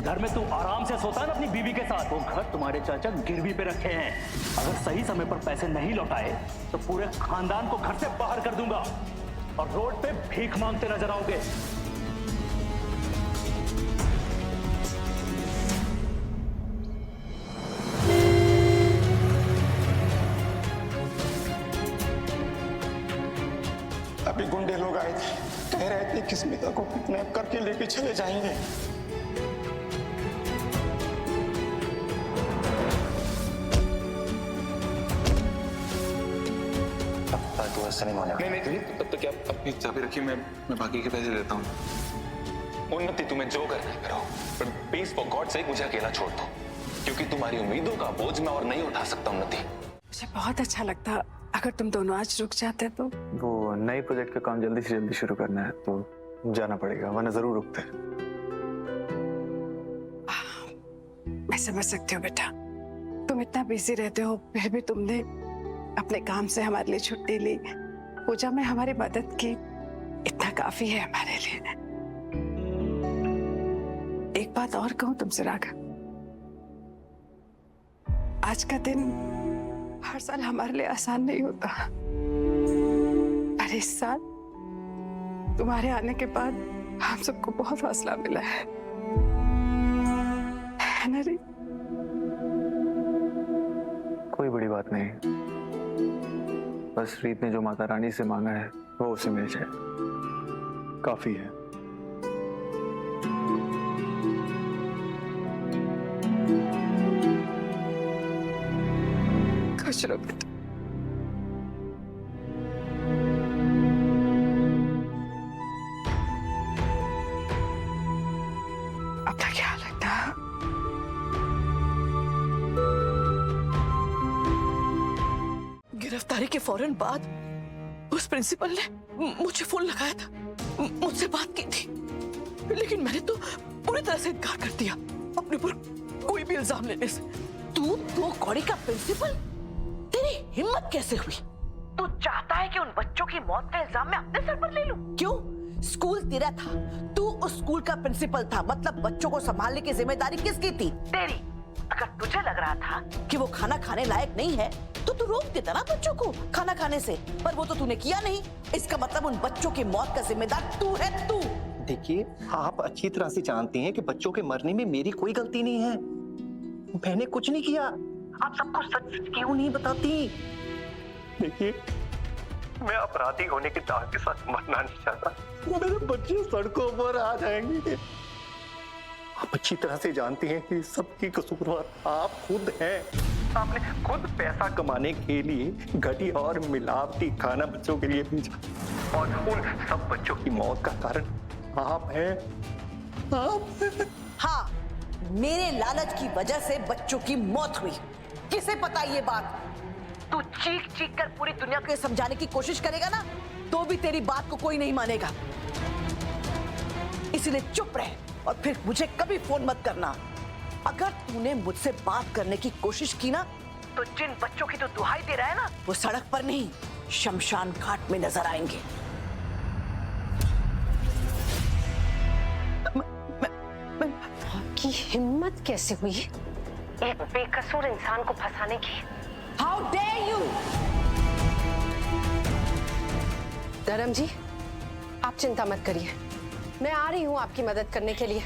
घर में तू आराम से सोता है ना अपनी बीवी के साथ। वो घर तुम्हारे चाचा गिरवी पे रखे हैं। अगर सही समय पर पैसे नहीं लौटाए तो पूरे खानदान को घर से बाहर कर दूंगा और रोड पे भीख मांगते नजर आओगे। अभी गुंडे लोग आए थे, कह रहे थे कि स्मिता को किडनैप करके लेके चले जाएंगे। तो ऐसा नहीं मानेगा। नहीं, तब तक क्या अपनी चाबी रखी, मैं बाकी के पैसे देता हूँ। उन्नति तुम्हें जो करना है करो, पर प्लीज फॉर गॉड सेक मुझे अकेला छोड़ दो, क्योंकि तुम्हारी उम्मीदों का बोझ मैं और नहीं उठा सकता उन्नति। मुझे बहुत अच्छा लगता अगर तुम दोनों आज रुक जाते तो। वो नए प्रोजेक्ट का काम जल्दी से जल्दी शुरू करना है तो जाना पड़ेगा, वरना जरूर रुकते हैं। मैं समझ सकती हूँ बेटा, तुम इतना बिजी रहते हो, फिर भी तुमने अपने काम से हमारे लिए छुट्टी ली, पूजा में हमारी मदद की, इतना काफी है हमारे लिए। एक बात और कहूँ तुमसे राघव, आज का दिन हर साल हमारे लिए आसान नहीं होता, पर इस साल तुम्हारे आने के बाद हम सबको बहुत हौसला मिला है ना री? कोई बड़ी बात नहीं, बस रीत ने जो माता रानी से मांगा है वो उसे मिल जाए, काफी है। खुश रहो बेटा। अपना ख्याल रखना। गिरफ्तारी के फौरन बाद उस प्रिंसिपल ने मुझे फोन लगाया था, मुझसे बात की थी, लेकिन मैंने तो पूरी तरह से इनकार कर दिया अपने ऊपर कोई भी इल्जाम लेने से। तू तो कौड़ी का प्रिंसिपल, तेरी हिम्मत कैसे हुई? तू चाहता है कि उन बच्चों की मौत का इल्जाम मैं अपने सर पर ले लूं? क्यों? स्कूल तेरा था, तू उस स्कूल का प्रिंसिपल था, मतलब बच्चों को संभालने की जिम्मेदारी किसकी थी? तेरी। अगर तुझे लग रहा था कि वो खाना खाने लायक नहीं है तो तू रोक देता ना बच्चों को खाना खाने से, पर वो तो तूने किया नहीं। इसका मतलब उन बच्चों की मौत का जिम्मेदार तू है, तू। देखिए, आप अच्छी तरह से जानती हैं कि बच्चों के मरने में मेरी कोई गलती नहीं है, मैंने कुछ नहीं किया। आप सबको सच सच क्यों नहीं बताती? देखिए, मैं अपराधी होने के दाग के साथ मरना नहीं चाहता, मेरे बच्चे सड़कों पर आ जाएंगे। आप अच्छी तरह से जानती हैं कि सबकी कसूरवार आप खुद हैं। आपने खुद पैसा कमाने के लिए घटिया और मिलावटी खाना बच्चों के लिए भेजा, और उन सब बच्चों की मौत का कारण आप हैं। आप। हाँ, मेरे लालच की वजह से बच्चों की मौत हुई। किसे पता ये बात? तू चीख चीख कर पूरी दुनिया को समझाने की कोशिश करेगा ना, तो भी तेरी बात को कोई नहीं मानेगा। इसलिए चुप रह और फिर मुझे कभी फोन मत करना। अगर तूने मुझसे बात करने की कोशिश की ना, तो जिन बच्चों की तू दुहाई दे रहा है ना, वो सड़क पर नहीं, शमशान घाट में नजर आएंगे। की हिम्मत कैसे हुई एक बेकसूर इंसान को फंसाने की? How dare you! धर्म जी, आप चिंता मत करिए, मैं आ रही हूँ आपकी मदद करने के लिए।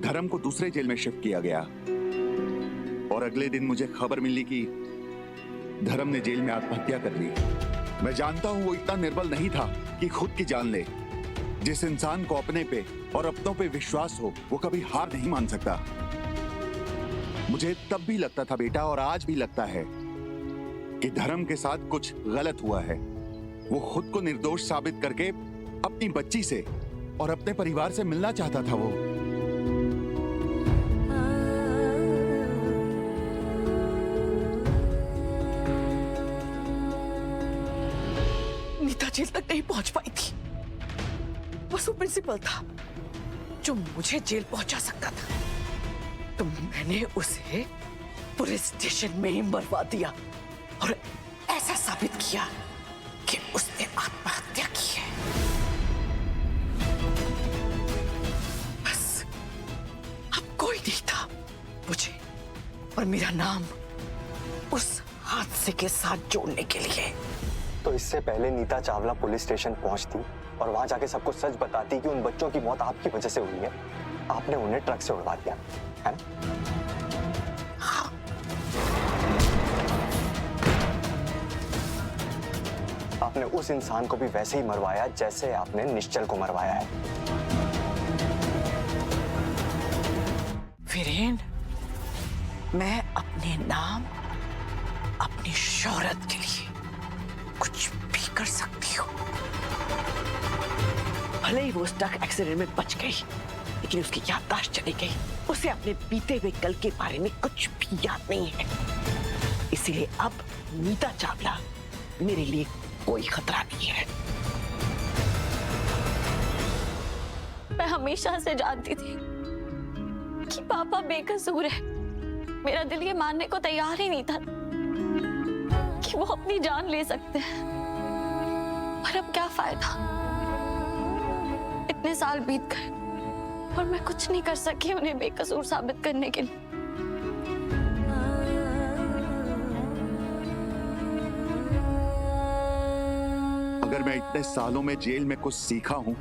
धर्म को दूसरे जेल में शिफ्ट किया गया और अगले दिन मुझे खबर मिली कि धर्म ने जेल में आत्महत्या कर ली। मैं जानता हूं वो इतना निर्बल नहीं था कि खुद की जान ले। जिस इंसान को अपने पे और अपनों पे विश्वास हो वो कभी हार नहीं मान सकता। मुझे तब भी लगता था बेटा, और आज भी लगता है कि धर्म के साथ कुछ गलत हुआ है। वो खुद को निर्दोष साबित करके अपनी बच्ची से और अपने परिवार से मिलना चाहता था। वो नीता जेल तक नहीं पहुंच पाई थी, बस वो प्रिंसिपल था जो मुझे जेल पहुंचा सकता था, तो मैंने उसे पुलिस स्टेशन में ही मरवा दिया और ऐसा साबित किया कि उसने आत्महत्या की है। मुझे और मेरा नाम उस हादसे के साथ जोड़ने के लिए। तो इससे पहले नीता चावला पुलिस स्टेशन पहुंचती और वहां जाके सबको सच बताती कि उन बच्चों की मौत आपकी वजह से हुई है, आपने उन्हें ट्रक से उड़वा दिया, है ना? हाँ। आपने उस इंसान को भी वैसे ही मरवाया जैसे आपने निश्चल को मरवाया है। वीरेन, मैं अपने नाम, अपनी शोहरत के लिए कुछ भी कर सकती हूँ। भले ही वो ट्रक एक्सीडेंट में बच गई, लेकिन उसकी याददाश्त चली गई। उसे अपने बीते हुए कल के बारे में कुछ भी याद नहीं है। इसीलिए अब नीता चावला मेरे लिए कोई खतरा नहीं है। मैं हमेशा से जानती थी कि पापा बेकसूर है। मेरा दिल ये मानने को तैयार ही नहीं था कि वो अपनी जान ले सकते हैं। पर अब क्या फायदा, इतने साल बीत गए और मैं कुछ नहीं कर सकी उन्हें बेकसूर साबित करने के लिए। अगर मैं इतने सालों में जेल में कुछ सीखा हूं